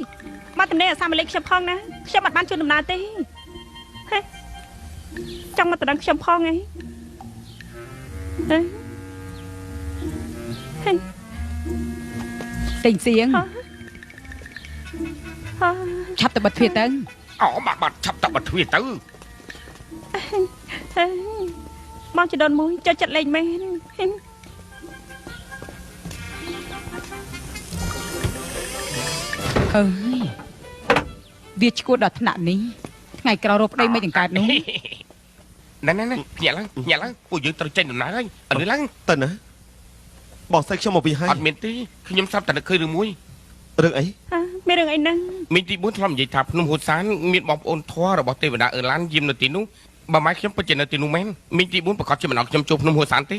[SPEAKER 2] មកតំណែងអាសាមលេខខ្ញុំផងណាខ្ញុំអត់បានជួនដំណើរទេចង់មកតំណែងខ្ញុំផងហី
[SPEAKER 7] ទិញសៀងឆាប់ទៅបិទទ្វារទៅ
[SPEAKER 6] បាត់ឆាប់ទៅបិទទ្វារទៅ
[SPEAKER 2] បងចដុនមួយចូលចិត្តលេងមែន
[SPEAKER 7] អើយវាឈួតដល់ថ្នាក់នេះថ្ងៃក្រោយរកប្តីមិនទាំងកើតនោះ
[SPEAKER 6] ណែញាក់ឡើងពួកយើងត្រូវចេញដំណើរហើយអត់លឿនឡើង
[SPEAKER 3] ទៅណាបងស្រីខ្ញុំមកពីហើយ
[SPEAKER 6] អត់មានទេខ្ញុំស្រាប់តែនឹកឃើញរឿងមួយ
[SPEAKER 3] រឿងអី
[SPEAKER 2] មានរឿងអីហ្នឹង
[SPEAKER 6] មីងទី4ធ្លាប់និយាយថាភ្នំហួតសានមានបងប្អូនធွာរបស់ទេវតាអឺឡានយាមនៅទីនោះបើម៉ែខ្ញុំពិតជានៅទីនោះមែនមីងទី4ប្រកាសជាមិនអត់ខ្ញុំជួបភ្នំហួតសានទេ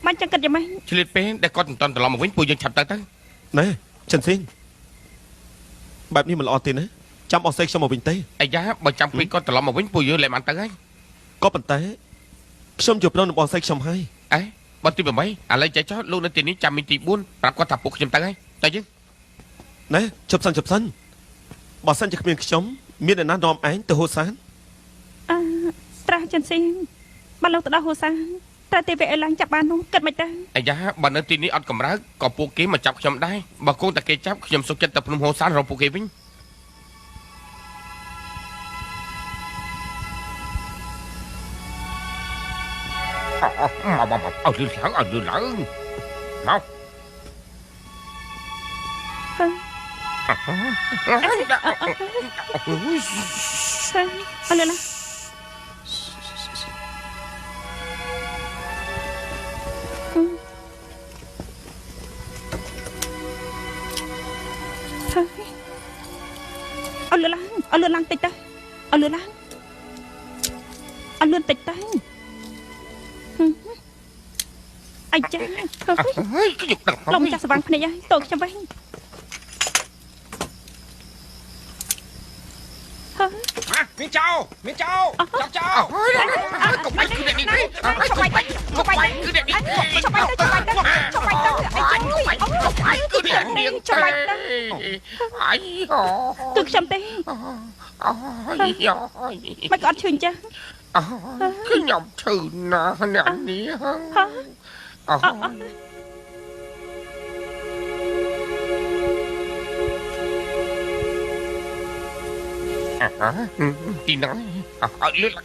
[SPEAKER 2] មិនចឹងគិតយ៉ាងម៉េច
[SPEAKER 6] ឆ្លៀតពេលដែលគាត់មិនតន់ត្រឡប់មកវិញពួកយើងឆាប់ទៅ
[SPEAKER 3] ណែចិនសៀងបែបនេះមិនល្អទេណាចាំបងស្រីខ្ញុំមកវិញទេ
[SPEAKER 6] អាយ៉ាបើចាំពេលគាត់ត្រឡប់មកវិញពួកយើងលែងបានទៅហើយ
[SPEAKER 3] ក៏ប៉ុន្តែខ្ញុំជួបប្រងនឹងបងស្រីខ្ញុំហើយ
[SPEAKER 6] បើទី8ឥឡូវចេះចោះលោកនៅទីនេះចាំមីងទី4ប្រាប់គាត់ថាពួកខ្ញុំទៅហើយទៅយើង
[SPEAKER 3] ណែជប់សិនបើសិនជាគ្មានខ្ញុំមានអ្នកណានាំឯងទៅហូសាន
[SPEAKER 2] ត្រាស់ចិនស៊ីបើលោកទៅដល់ហូសាតែទេវអេឡាញចាប់បាននោះគិតមិនទៅ
[SPEAKER 6] អាយ៉ាបើនៅទីនេះអត់កម្រើកក៏ពួកគេមកចាប់ខ្ញុំដែរបើគង់តែគេចាប់ខ្ញុំសុខចិត្តទៅភ្នំហូសានរកពួកគេវិញ เอาลืมหลังเอา
[SPEAKER 2] អើឡើ លឿនឡើងតិចទៅអលឿនឡើងអលឿនតិចទៅអាចា
[SPEAKER 6] ហើយខ្ញុំដឹង
[SPEAKER 2] លោកម្ចាស់ស្វាងភ្នែកហើយតោខ្ញុំវិញ
[SPEAKER 6] មានចៅចៅកុំបាច់គឺអ្នកនេះកុំបាច់គឺអ្នកនេះកុំបាច់គឺអ្នកនាងចុះបាច់ទៅអាយអូ
[SPEAKER 2] គឺខ្ញុំទេ
[SPEAKER 6] អាយអូ
[SPEAKER 2] មិនក៏អត់ឈឺអញ្ចឹង
[SPEAKER 6] ខ្ញុំឈឺណាស់អ្នកនេះអូទីណងអត់លឿនទឹ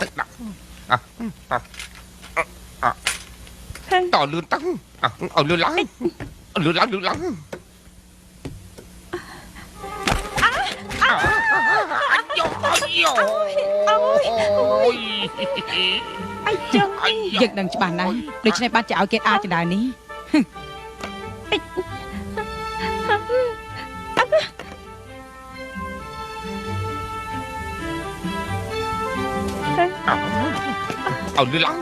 [SPEAKER 6] កដាក់តលឿនតាំងអត់លឿនឡើងលឿនឡើងអូយ
[SPEAKER 2] អាយចឹង
[SPEAKER 7] យើងដឹងច្បាស់ណាស់ដូច្នេះបានចាឲ្យគេអាចចដើនេះ
[SPEAKER 6] เอาลือหลัง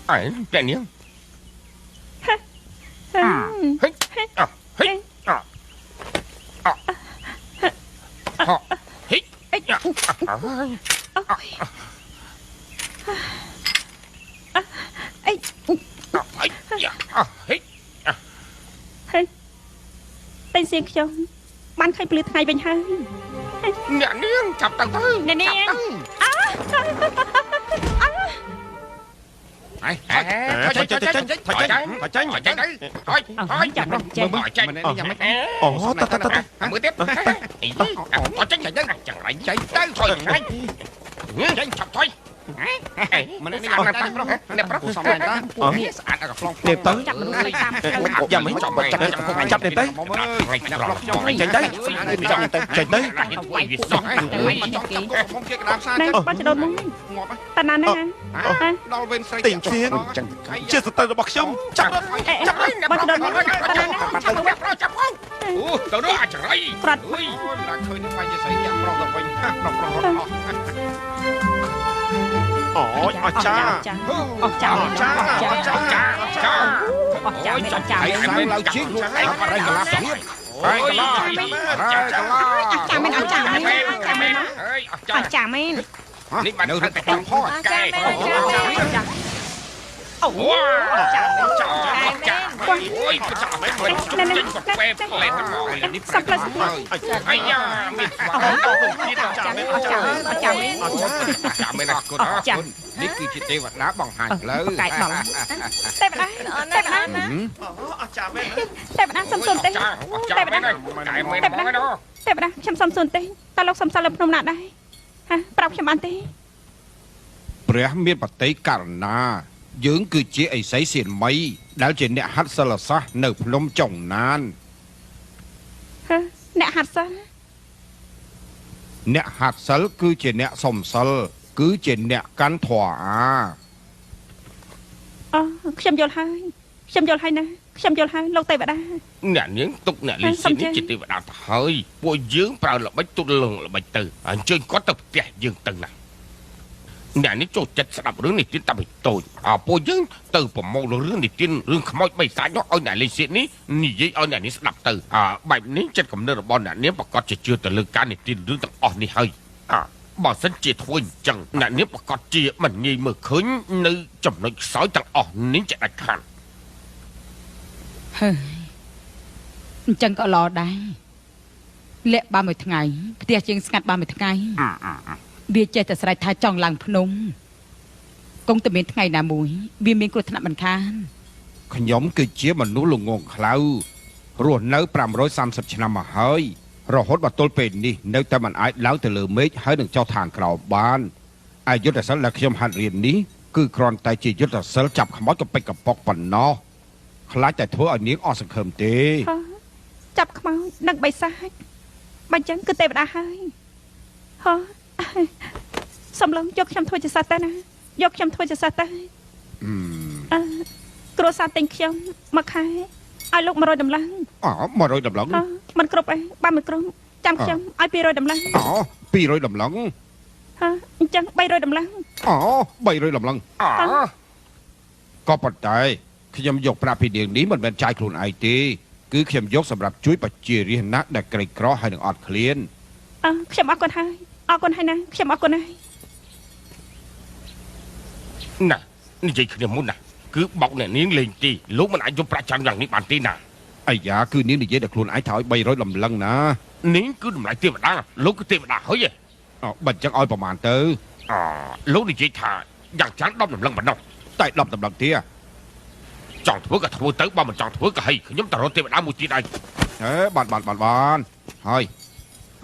[SPEAKER 6] ไอ้แค่นี้เฮ้ยเฮ้ยเฮ้ย
[SPEAKER 2] តែសៀងខ្ញុំបានឃើញពលឺថ្ងៃវិញហើយ
[SPEAKER 6] អ្នកនាងចាប់តាំងទៅអើ
[SPEAKER 3] ចេញទៅ
[SPEAKER 2] ចាំមិនចេញ
[SPEAKER 3] អូតត
[SPEAKER 6] មើលទៀតអត់ចេញទៅចង្រៃចេញទៅថយថ្ងៃចេញឆាប់ថយមិននេះស្អាតណាស់ប្រុសអ្នកប្រុសសំឡេងតានេះស្អាតដល់ខ្លង
[SPEAKER 3] នេះទៅ
[SPEAKER 2] ចាប់មនុស្សឲ្យតាម
[SPEAKER 3] យ៉ាងមិនចាប់នេះទៅ
[SPEAKER 6] អ្នកប្រុសខ្ញុំ
[SPEAKER 3] ចេញទៅចេញទៅ
[SPEAKER 6] វាវាសោះហើយ
[SPEAKER 1] មិនចង់ចាប់គាត់ខ្ញុំជាកណ្ដាលផ្សារ
[SPEAKER 2] ណែបាច់ចដូនមក
[SPEAKER 1] ងាប់
[SPEAKER 2] តាណាណា
[SPEAKER 1] ដល់វេនស្រី
[SPEAKER 3] ទីងធៀងជាសត្រូវរបស់ខ្ញុំចាប់
[SPEAKER 6] ចាប់ហើយអ្នកប្រុស
[SPEAKER 2] បាច់ចដូនមកតាណាណា
[SPEAKER 6] ចាប់អ្នកប្រុសចាប់ផងអូទៅនោះអាចង្រៃ
[SPEAKER 2] ក្រាត់
[SPEAKER 6] អើយ
[SPEAKER 1] អូយមិនដាច់ឃើញនឹងបាយជាស្រីចាំប្រុសទៅវិញដល់ប្រុសរត់អស់
[SPEAKER 3] អូយអស្ចារ្យ
[SPEAKER 2] អស់ចាអស់ចា
[SPEAKER 6] ចាចាចា
[SPEAKER 2] អស់ចាអស់ចា
[SPEAKER 6] ហើយមិនឡើងជិះហើយកន្លែងកន្លះស្ងៀមហើយកន្លះចាចា
[SPEAKER 2] ចាមែនអស់ចាមែន
[SPEAKER 6] ចាមែនហើយអស់ចា
[SPEAKER 2] អស់ចាមែន
[SPEAKER 6] នេះបាននៅតែចង់ផោកែ
[SPEAKER 2] អូចាចា
[SPEAKER 6] ចាអូយចាមែនវិញចេញកាហ្វេផ្លែតមកនេះ
[SPEAKER 2] សំផ្លែស្គាល់
[SPEAKER 6] អាយ៉ាមានស្វាទៀតចាមែនចាមែនចាមែនអរគុណអរគុណនេះគឺជាទេវតាបង្ហាញផ្លូវ
[SPEAKER 2] កែដល់តែបដាតែបដា
[SPEAKER 3] អស្ចារ្យមែន
[SPEAKER 2] តែបដាសំសុនទេ
[SPEAKER 6] ចាមែនហើយកែមែនមកណោ
[SPEAKER 2] តែបដាខ្ញុំសំសុនទេតើលោកសំសាលលើភ្នំណាដែរហាប្រាប់ខ្ញុំបានទេ
[SPEAKER 1] ព្រះមានបតីករណាយើងគឺជាអិសីសៀនមីដែលជាអ្នកហាត់សិលសាស្ត្រនៅភ្នំចុងណាន
[SPEAKER 2] អ្នកហាត់សិល
[SPEAKER 1] អ្នកហាត់សិលគឺជាអ្នកសំសិលគឺជាអ្នកកាន់ធម៌អា
[SPEAKER 2] អូខ្ញុំយល់ហើយខ្ញុំយល់ហើយណាខ្ញុំយល់ហើយលោកទេវតា
[SPEAKER 6] អ្នកនាងទុកអ្នកលីស៊ីនេះជាទេវតាទៅហើយពួកយើងប្រើល្បិចទុតលងល្បិចទៅអញ្ជើញគាត់ទៅផ្ទះយើងទៅណាអ្នកនេះចូលចិត្តស្ដាប់រឿងនេះទៀតតែពីតូចពួកយើងទៅប្រមូលរឿងនេះទៀតរឿងខ្មោចបិសាចនោះឲ្យអ្នកលីស៊ីនេះនិយាយឲ្យអ្នកនេះស្ដាប់ទៅបែបនេះចិត្តកំណត់របស់អ្នកនាងប្រកាសជាជឿទៅលើការនេះទៀតរឿងទាំងអស់នេះហើយបើសិនជាធ្វើអញ្ចឹងអ្នកនាងប្រកាសជាមិនងាយមើលឃើញនៅចំណុចខ្សោយទាំងអស់នេះជាដាច់ខាត
[SPEAKER 7] ហើយអញ្ចឹងក៏ល្អដែរលាក់បានមួយថ្ងៃផ្ទះជាងស្ងាត់បានមួយថ្ងៃវាចេះតែស្រែកថាចង់ឡើងភ្នំគង់តែមានថ្ងៃណាមួយវាមានគ្រោះថ្នាក់មិនខាន
[SPEAKER 1] ខ្ញុំគឺជាមនុស្សល្ងងខ្លៅរស់នៅ530ឆ្នាំមកហើយរហូតមកទល់ពេលនេះនៅតែមិនអាចឡើងទៅលើមេឃហើយនឹងចុះខាងក្រោមបានអាយុទ្ធសិលដែលខ្ញុំហាត់រៀននេះគឺគ្រាន់តែជាយុទ្ធសិលចាប់ខ្មោចកពេចកប៉ុកប៉ុណ្ណោះខ្លាចតែធ្វើឲ្យនាងអស់សង្ឃឹមទេ
[SPEAKER 2] ចាប់ខ្មោចនិងបិសាចបើអញ្ចឹងគឺទេវតាហើយហ៎សំឡងយកខ្ញុំធ្វើជាសត្វទៅណាយកខ្ញុំធ្វើជាសត្វទៅគ្រួសារទិញខ្ញុំមួយខែ ឲ្យលោក100តម្លឹង
[SPEAKER 1] អូ100តម្លឹង
[SPEAKER 2] មិនគ្រប់អីបើមិនគ្រប់ចាំខ្ញុំឲ្យ200តម្លឹង
[SPEAKER 1] អូ200តម្លឹង
[SPEAKER 2] អញ្ចឹង300តម្លឹង
[SPEAKER 1] អូ300តម្លឹង
[SPEAKER 6] អូ
[SPEAKER 1] ក៏ប៉ុន្តែខ្ញុំយកប្រាក់ពីនាងនេះមិនមែនចាយខ្លួនឯងទេគឺខ្ញុំយកសម្រាប់ជួយប្រជារាស្ត្រណាដែលក្រីក្រហើយនឹងអត់ឃ្លាន
[SPEAKER 2] ខ្ញុំអរគុណហើយអរគុណហើយណាខ្ញុំអរគុណហើយ
[SPEAKER 6] ណានិយាយគ្នាមុនណាគឺបោកអ្នកនាងលេងទីលោកមិនអាចយកប្រាក់ចាំងយ៉ាងនេះបានទេណា
[SPEAKER 1] អាយ៉ាគឺនាងនិយាយដល់ខ្លួនឯងថាឲ្យ300តម្លឹងណា
[SPEAKER 6] នាងគឺតម្លៃទេវតាលោកគឺទេវតាហើយឯង
[SPEAKER 1] អូបើអញ្ចឹងឲ្យប្រមាណទៅ
[SPEAKER 6] លោកនិយាយថាយ៉ាងច្រើន10តម្លឹងប៉ុណ្ណោះ
[SPEAKER 1] តែ10តម្លឹងទេ
[SPEAKER 6] ចង់ធ្វើក៏ធ្វើទៅបើមិនចង់ធ្វើក៏ហីខ្ញុំទៅរកទេវតាមួយទៀតឯង
[SPEAKER 1] បានហើយ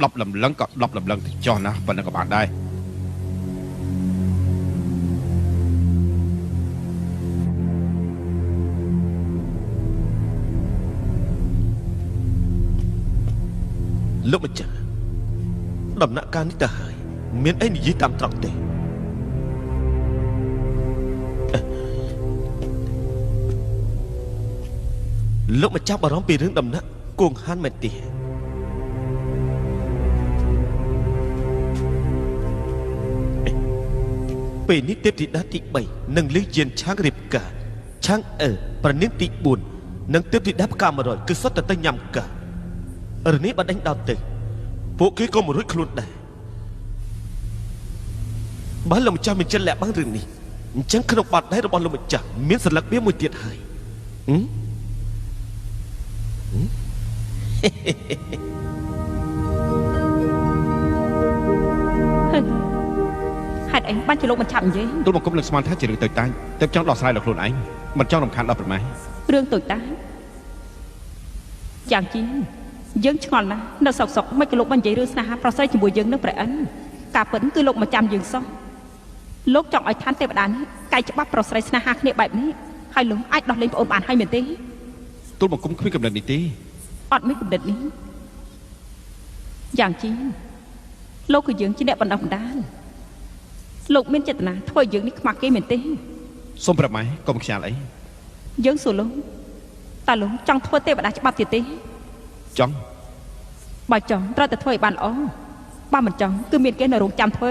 [SPEAKER 1] 10តម្លឹងក៏10តម្លឹងទៅចុះណាប៉ុណ្ណឹងក៏បានដែរ
[SPEAKER 3] លោកម្ចាស់ដំណាក់កាលនេះទៅហើយមានអីនិយាយតាមត្រង់ទេលោកម្ចាស់បារម្ភពីរឿងដំណាក់គង់ហានមែនទេពេលនេះទេពធីតាទី3និងលីយានឆាងរៀបការឆាងប្រនាងទី4និងទេពធីតាផ្កា100គឺសុទ្ធតែទៅញ៉ាំការរនេះបានដេញដោតទៅពួកគេក៏មិនរួចខ្លួនដែរបើលោកម្ចាស់មិនចិត្តលាក់បាំងរឿងនេះអញ្ចឹងក្នុងបាតដៃរបស់លោកម្ចាស់មានសន្លឹកវាមួយទៀតហើយ
[SPEAKER 2] ហេតុអីបានជាលោកមិនឆាប់និយាយ
[SPEAKER 1] ទូលបង្គំនឹងស្មានថាជារឿងតូចតាចតែចង់ដោះស្រាយដល់ខ្លួនឯងមិនចង់រំខានដល់ប្រម៉ែ
[SPEAKER 2] រឿងតូចតាចយ៉ាងជាយើងឆ្ងល់ណាស់នៅសុកមិនក៏លោកបាននិយាយរឿងស្នេហាប្រស្រីជាមួយយើងនឹងព្រះអិនការពិតគឺលោកមកចាំយើងសោះលោកចង់ឲ្យឋានទេវតានេះកែច្បាប់ប្រស្រីស្នេហាគ្នាបែបនេះហើយលោកអាចដោះលែងប្អូនបានហើយមែនទេ
[SPEAKER 1] ទូលបង្គំគ្មានកំណត់នេះទេ
[SPEAKER 2] អត់មានកំណត់នេះយ៉ាងជាលោកគឺយើងជាអ្នកបណ្ដោះបណ្ដាលលោកមានចេតនាធ្វើឲ្យយើងនេះខ្មាស់គេមែនទេ
[SPEAKER 1] សូមប្រម៉ែកុំខ្ញាល់អី
[SPEAKER 2] យើងសួរលោកតើលោកចង់ធ្វើទេវតាច្បាប់ទៀតទេ
[SPEAKER 1] ចង់
[SPEAKER 2] បើចង់ត្រូវតែធ្វើឲ្យបានល្អបើមិនចង់គឺមានគេនៅរងចាំធ្វើ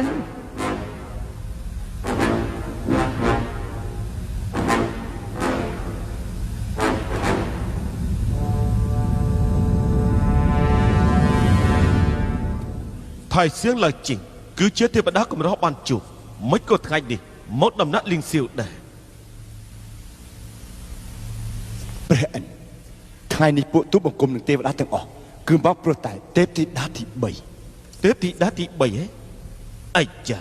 [SPEAKER 3] ថៃសៀងឡើយជីងគឺជាទេវតាកម្រោះបានជួបមិនក៏ថ្ងៃនេះមកដំណាក់លីងសៀវដែរ
[SPEAKER 5] ព្រះអិនថ្ងៃនេះពួកទូបង្គំនឹងទេវតាទាំងអស់គឺមកព្រោះតែទេពធីតាទី3
[SPEAKER 3] ទេពធីតាទី3ហ៎អាយ៉ា